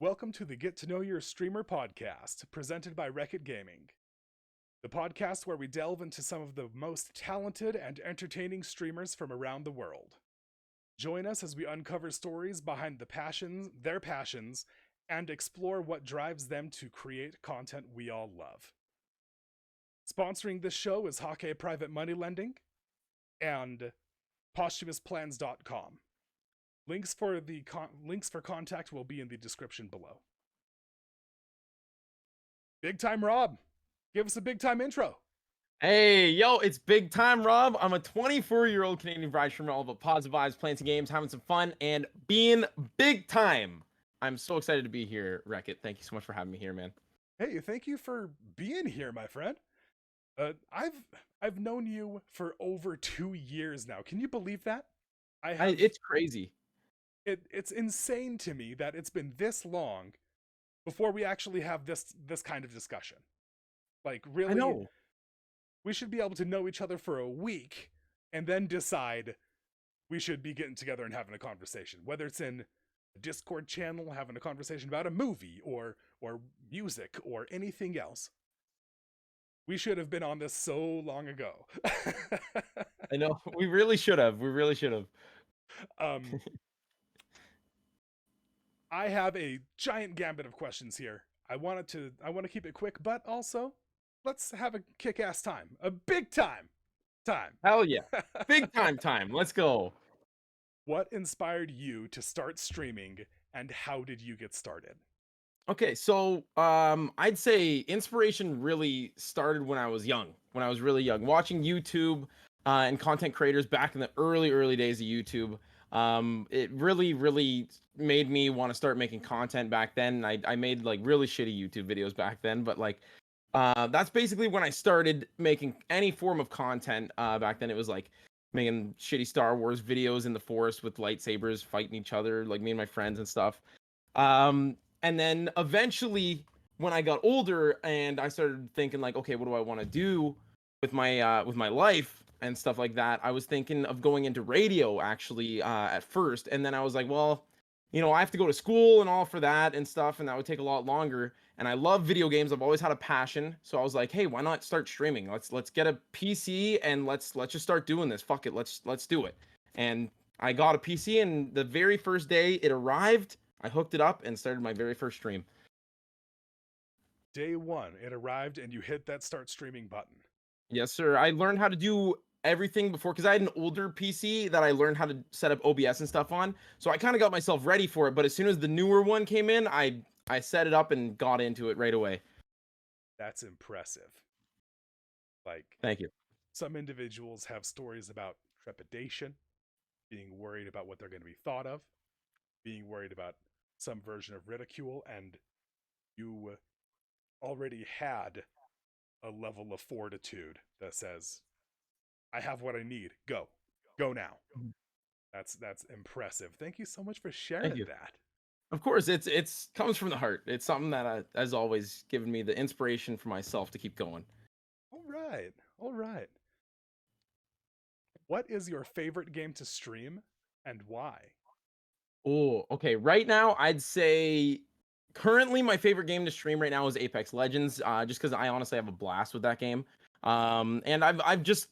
Welcome to the Get to Know Your Streamer podcast, presented by Wreck-It Gaming, the podcast where we delve into some of the most talented and entertaining streamers from around the world. Join us as we uncover stories behind their passions, and explore what drives them to create content we all love. Sponsoring this show is Hockey Private Money Lending and PosthumousPlans.com. Links for contact will be in the description below. Big Time Rob, give us a big time intro. Hey, yo, it's Big Time Rob. I'm a 24-year-old Canadian variety streamer all about positive vibes, playing some games, having some fun, and being big time. I'm so excited to be here, Wreck-It. Thank you so much for having me here, man. Hey, thank you for being here, my friend. I've known you for over 2 years now. Can you believe that? It's crazy. It's insane to me that it's been this long before we actually have this kind of discussion. Like, really, I know. we should be able to know each other for a week and then decide we should be getting together and having a conversation, whether it's in a Discord channel having a conversation about a movie or music or anything else. We should have been on this so long ago. I know. We really should have. I have a giant gambit of questions here. I want to keep it quick, but also let's have a kick-ass time. A big time. Hell yeah. Big time. Let's go. What inspired you to start streaming, and how did you get started? Okay, so I'd say inspiration really started when I was young, when I was really young, watching YouTube and content creators back in the early days of YouTube. It really made me want to start making content back then. I made like really shitty YouTube videos back then, but like that's basically when I started making any form of content. Back then it was like making shitty Star Wars videos in the forest with lightsabers fighting each other, like me and my friends and stuff. And then eventually when I got older and I started thinking like, okay, what do I want to do with my life and stuff like that, I was thinking of going into radio actually at first. And then I was like, well, I have to go to school and all for that and stuff, and that would take a lot longer. And I love video games. I've always had a passion. So I was like, hey, why not start streaming? Let's get a PC and let's just start doing this. Fuck it. Let's do it. And I got a PC, and the very first day it arrived, I hooked it up and started my very first stream. Day one, it arrived and you hit that start streaming button. Yes, sir. I learned how to do everything before because I had an older PC that I learned how to set up OBS and stuff on. So I kind of got myself ready for it. But as soon as the newer one came in, I set it up and got into it right away. That's impressive. Like, Thank you. some individuals have stories about trepidation, being worried about what they're going to be thought of, being worried about some version of ridicule, and you already had a level of fortitude that says, I have what I need. Go now. Mhm. That's impressive. Thank you so much for Thank sharing you. that. Of course, it's comes from the heart. It's something that has always given me the inspiration for myself to keep going. All right. What is your favorite game to stream and why? Oh, okay. Right now, I'd say currently my favorite game to stream right now is Apex Legends, just because I honestly have a blast with that game. And I've just,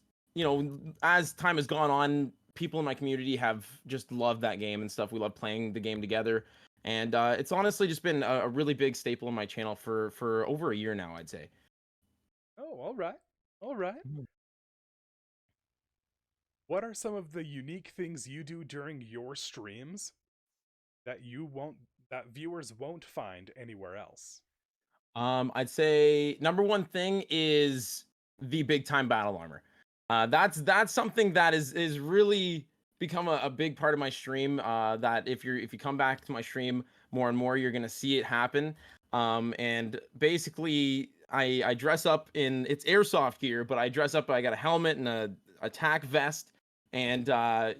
as time has gone on, people in my community have just loved that game and stuff. We love playing the game together, and it's honestly just been a really big staple in my channel for over a year now, I'd say. Oh, all right. All right. Mhm. What are some of the unique things you do during your streams that viewers won't find anywhere else? I'd say number one thing is the big time battle armor. That's something that is really become a big part of my stream. That if you come back to my stream more and more, you're gonna see it happen. And basically, I dress up in it's airsoft gear, but I dress up. I got a helmet and a attack vest, and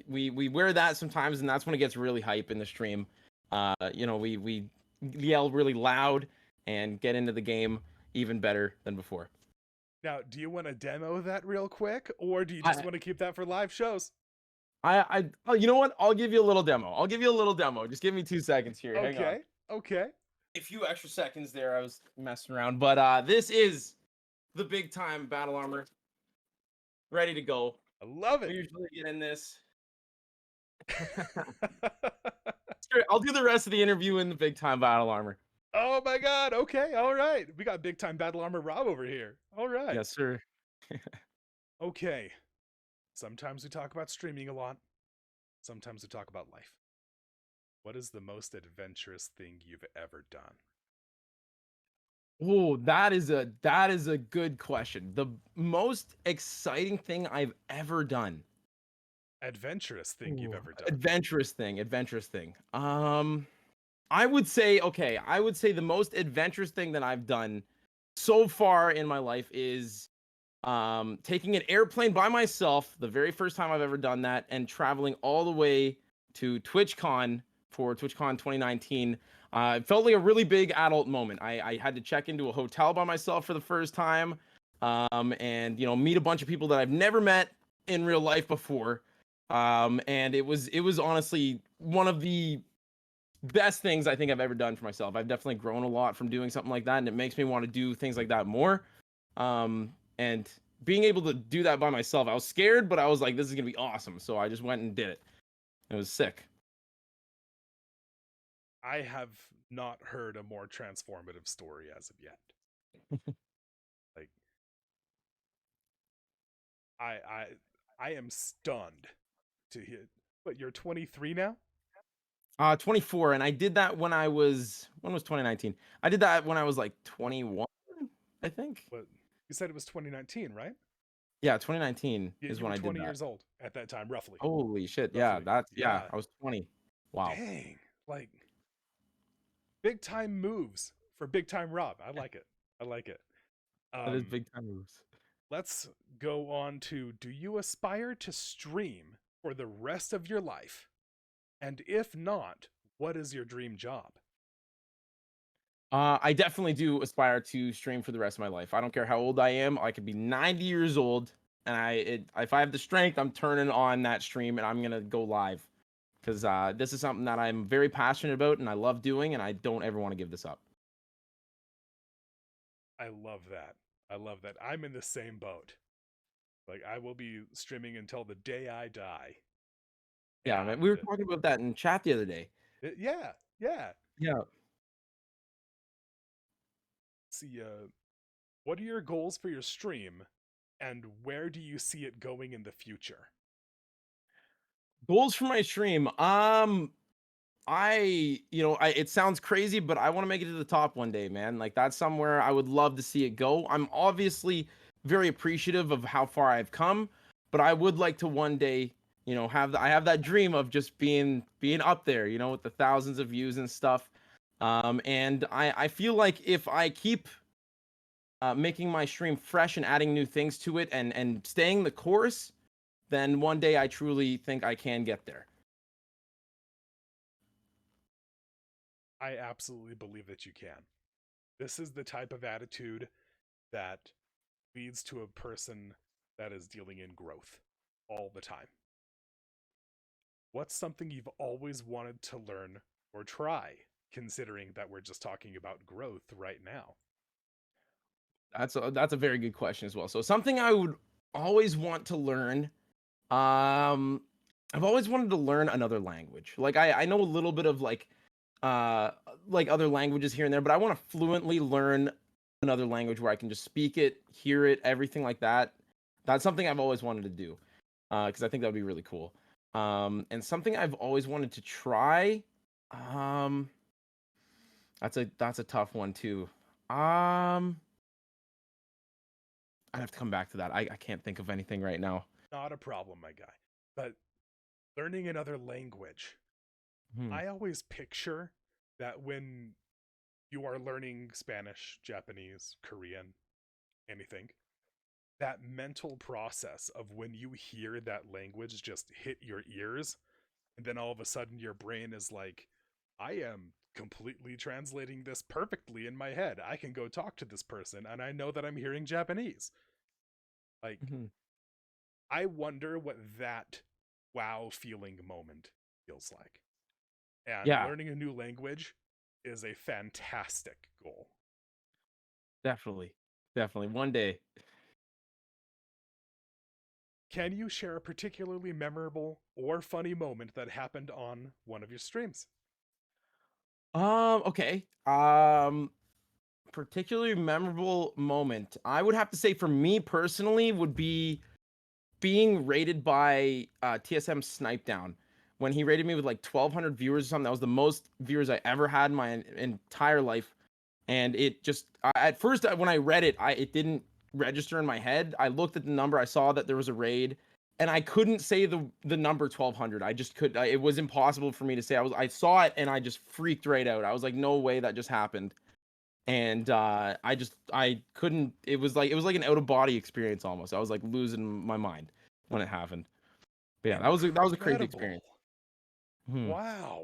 we wear that sometimes, and that's when it gets really hype in the stream. We yell really loud and get into the game even better than before. Now, do you want to demo that real quick, or do you just I, want to keep that for live shows? oh, you know what? I'll give you a little demo. Just give me 2 seconds here. Hang on. Okay. Okay. a few extra seconds there. I was messing around, but this is the big time battle armor, ready to go. I love We it. usually get in this. Sure, I'll do the rest of the interview in the big time battle armor. Oh my god. Okay. All right. We got big time battle armor Rob over here. All right. Yes, sir. Okay. Sometimes we talk about streaming a lot. Sometimes we talk about life. What is the most adventurous thing you've ever done? Oh, that is a good question. The most exciting thing I've ever done. Adventurous thing you've Ooh, ever done. adventurous thing. I would say, okay, I would say the most adventurous thing that I've done so far in my life is taking an airplane by myself, the very first time I've ever done that, and traveling all the way to TwitchCon for TwitchCon 2019. It felt like a really big adult moment. I had to check into a hotel by myself for the first time, and meet a bunch of people that I've never met in real life before. And it was honestly one of the best things I think I've ever done for myself. I've definitely grown a lot from doing something like that, and it makes me want to do things like that more. And being able to do that by myself, I was scared, but I was like, this is gonna be awesome. So I just went and did it. It was sick. I have not heard a more transformative story as of yet. Like I I I am stunned to hear. But you're 23 now? 24, and I did that when was 2019? I did that when I was like 21, I think. But you said it was 2019, right? Yeah, 2019 Yeah, is you when were I did 20 that. years old at that time, roughly. Holy shit. Yeah, Roughly. yeah, Yeah. I was 20. Wow. Dang. Like big time moves for big time Rob. I like it. I like it. That is Um, big time moves. let's go on to, do you aspire to stream for the rest of your life? And if not, what is your dream job? I definitely do aspire to stream for the rest of my life. I don't care how old I am. I could be 90 years old, and if I have the strength, I'm turning on that stream and I'm gonna go live because this is something that I'm very passionate about and I love doing, and I don't ever want to give this up. I love that. I love that. I'm in the same boat. Like I will be streaming until the day I die. Yeah, man. We were And talking about that in chat the other day. yeah, yeah. Yeah. See, what are your goals for your stream, and where do you see it going in the future? Goals for my stream. It sounds crazy, but I want to make it to the top one day, man. Like that's somewhere I would love to see it go. I'm obviously very appreciative of how far I've come, but I would like to one day, I have that dream of just being up there, with the thousands of views and stuff. And I feel like if I keep making my stream fresh and adding new things to it and staying the course, then one day I truly think I can get there. I absolutely believe that you can. This is the type of attitude that leads to a person that is dealing in growth all the time. What's something you've always wanted to learn or try, considering that we're just talking about growth right now? That's a very good question as well. So something I would always want to learn. Um, I've always wanted to learn another language. Like I know a little bit of uh like other languages here and there, but I want to fluently learn another language where I can just speak it, hear it, everything like that. That's something I've always wanted to do. Because I think that would be really cool. And something I've always wanted to try. Um, that's a tough one too. Um, I have to come back to that. I can't think of anything right now. Not a problem, my guy. But learning another language, Hmm. I always picture that when you are learning Spanish, Japanese, Korean, anything, that mental process of when you hear that language just hit your ears, and then all of a sudden your brain is like, I am completely translating this perfectly in my head. I can go talk to this person, and I know that I'm hearing Japanese. Like, Mhm. I wonder what that wow feeling moment feels like. And Yeah. learning a new language, is a fantastic goal. Definitely. Definitely. One day. Can you share a particularly memorable or funny moment that happened on one of your streams? Okay. Particularly memorable moment. I would have to say for me personally would be being rated by TSM Snipe Down. When he rated me with like 1,200 viewers or something, that was the most viewers I ever had in my entire life. And it just at first when I read it, it didn't register in my head. I looked at the number, I saw that there was a raid, and I couldn't say the number 1,200. I just could. It was impossible for me to say. I saw it and I just freaked right out. I was like, no way that just happened. And I couldn't. It was like an out of body experience almost. I was like losing my mind when it happened. But yeah, that was a crazy Incredible. experience. Hmm. Wow.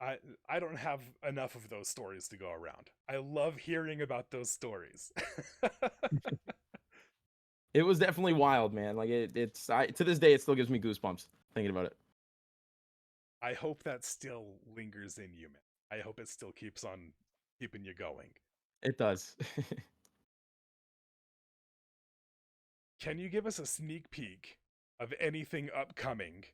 I I don't have enough of those stories to go around. I love hearing about those stories. It was definitely wild, man. Like to this day, it still gives me goosebumps thinking about it. I hope that still lingers in you, man. I hope it still keeps on keeping you going. It does. Can you give us a sneak peek of anything upcoming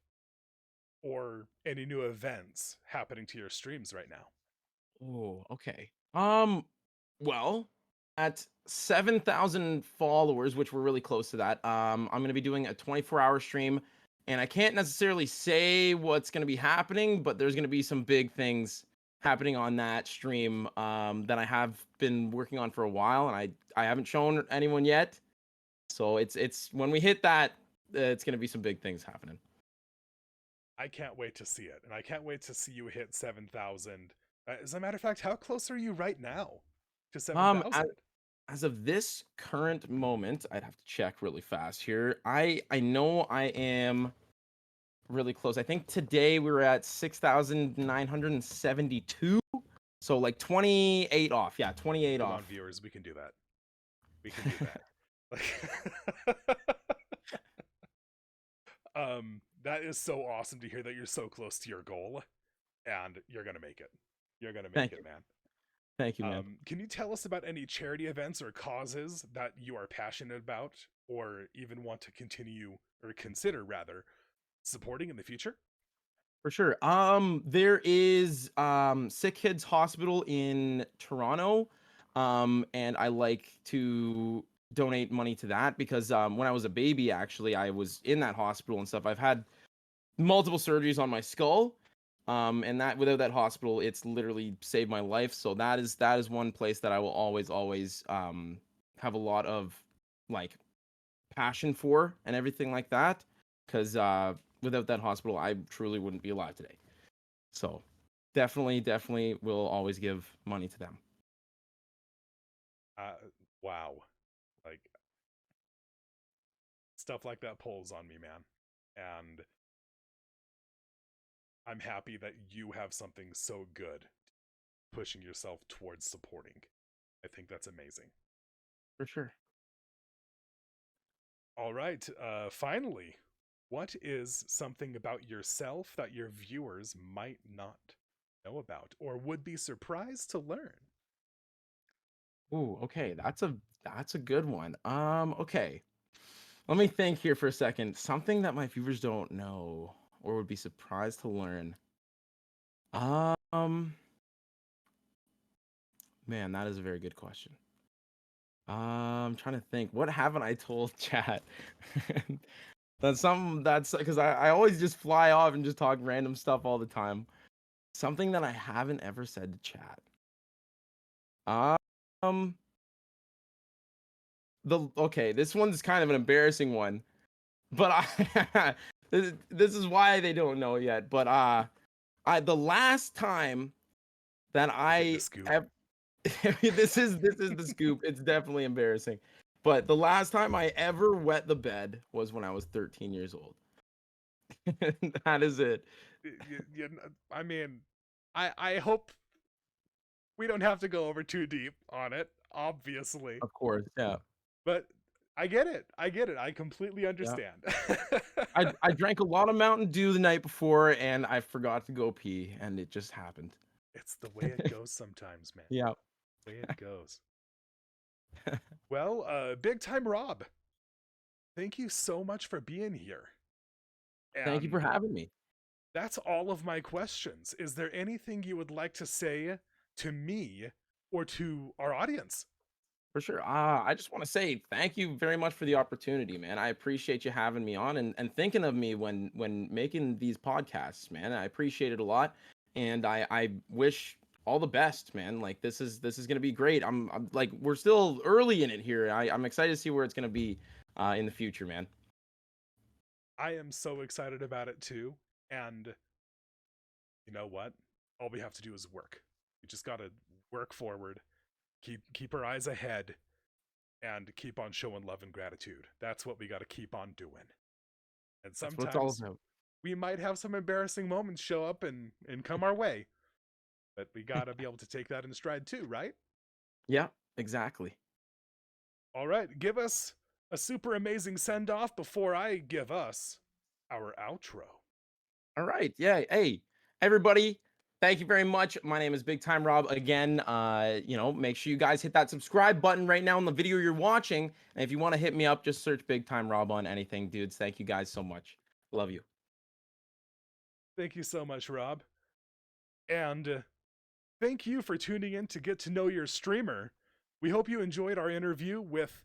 or any new events happening to your streams right now? Oh, okay. Well, at 7,000 followers, which we're really close to that, I'm gonna be doing a 24-hour stream, and I can't necessarily say what's gonna be happening, but there's gonna be some big things happening on that stream, that I have been working on for a while, and I haven't shown anyone yet. So it's when we hit that, it's gonna be some big things happening. I can't wait to see it, and I can't wait to see you hit 7,000. As a matter of fact, how close are you right now to Um, 7,000? as of this current moment, I'd have to check really fast here. I know I am really close. I think today we were at 6,972. So like 28 off. Yeah, 28 Come on, off. viewers, we can do that. We can do that. Like, that is so awesome to hear that you're so close to your goal, and you're gonna make it. You're gonna make Thank it, you. man. Thank you, man. Can you tell us about any charity events or causes that you are passionate about, or even want to continue or consider rather supporting in the future? For sure. There is Sick Kids Hospital in Toronto. And I like to donate money to that because when I was a baby, actually, I was in that hospital and stuff. I've had multiple surgeries on my skull. And that without that hospital, it's literally saved my life. So that is one place that I will always have a lot of like passion for and everything like that. Because without that hospital, I truly wouldn't be alive today. So definitely will always give money to them. Uh, wow, like stuff like that pulls on me, man, and I'm happy that you have something so good pushing yourself towards supporting. I think that's amazing. For sure. All right, finally, what is something about yourself that your viewers might not know about or would be surprised to learn? Ooh, okay. That's a good one. Okay. Let me think here for a second. Something that my viewers don't know or would be surprised to learn. Um, Man, that is a very good question. I'm trying to think. What haven't I told chat? That's something that's because I always just fly off and just talk random stuff all the time. Something that I haven't ever said to chat. Um, okay, this one's kind of an embarrassing one, but this is why they don't know yet. But the last time that Is it the I scoop? ever this is the scoop. It's definitely embarrassing. But the last time I ever wet the bed was when I was 13 years old. That is it. I mean, I hope we don't have to go over too deep on it, obviously, Of course. Yeah. but I get it. I get it. I completely Yeah. understand. I drank a lot of Mountain Dew the night before and I forgot to go pee and it just happened. It's the way it goes sometimes, man. Yeah. The way it goes. Well, Big Time Rob, thank you so much for being here. Thank you for And having me. that's all of my questions. Is there anything you would like to say to me or to our audience? For sure. I just want to say thank you very much for the opportunity, man. I appreciate you having me on and thinking of me when making these podcasts, man. I appreciate it a lot, and I wish all the best, man. Like this is gonna be great. I'm like we're still early in it here. I'm excited to see where it's gonna be in the future, man. I am so excited about it too. And you know what? All we have to do is work. We just got to work forward, keep our eyes ahead, and keep on showing love and gratitude. That's what we got to keep on doing. And That's what it's all sometimes about. we might have some embarrassing moments show up and come our way, but we got to be able to take that in stride too, right? Yeah, exactly. All right, give us a super amazing send off before I give us our outro. All right. Yeah. Hey, everybody. Thank you very much. My name is Big Time Rob. Again, make sure you guys hit that subscribe button right now in the video you're watching. And if you want to hit me up, just search Big Time Rob on anything, dudes. Thank you guys so much. Love you. Thank you so much, Rob. And thank you for tuning in to get to know your streamer. We hope you enjoyed our interview with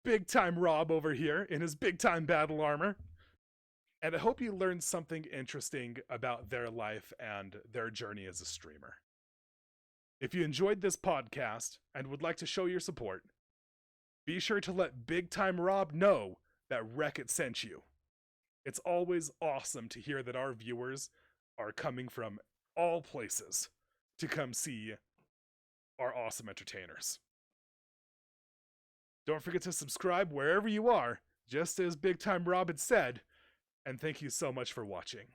Big Time Rob over here in his big time battle armor. And I hope you learned something interesting about their life and their journey as a streamer. If you enjoyed this podcast and would like to show your support, be sure to let Big Time Rob know that Wreck-It sent you. It's always awesome to hear that our viewers are coming from all places to come see our awesome entertainers. Don't forget to subscribe wherever you are, just as Big Time Rob had said, and thank you so much for watching.